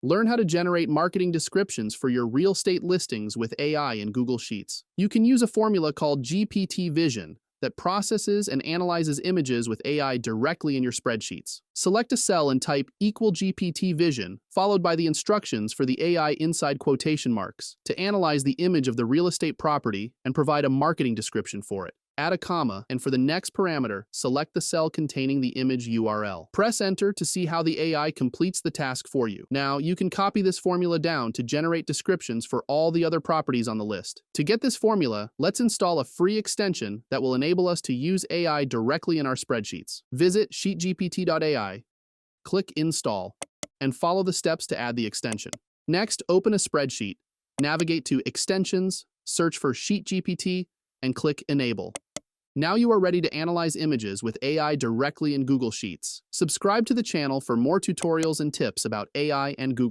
Learn how to generate marketing descriptions for your real estate listings with AI in Google Sheets. You can use a formula called GPTVISION that processes and analyzes images with AI directly in your spreadsheets. Select a cell and type equal GPTVISION, followed by the instructions for the AI inside quotation marks, to analyze the image of the real estate property and provide a marketing description for it. Add a comma, and for the next parameter, select the cell containing the image URL. Press Enter to see how the AI completes the task for you. Now, you can copy this formula down to generate descriptions for all the other properties on the list. To get this formula, let's install a free extension that will enable us to use AI directly in our spreadsheets. Visit sheetgpt.ai, click Install, and follow the steps to add the extension. Next, open a spreadsheet, navigate to Extensions, search for SheetGPT, and click Enable. Now you are ready to analyze images with AI directly in Google Sheets. Subscribe to the channel for more tutorials and tips about AI and Google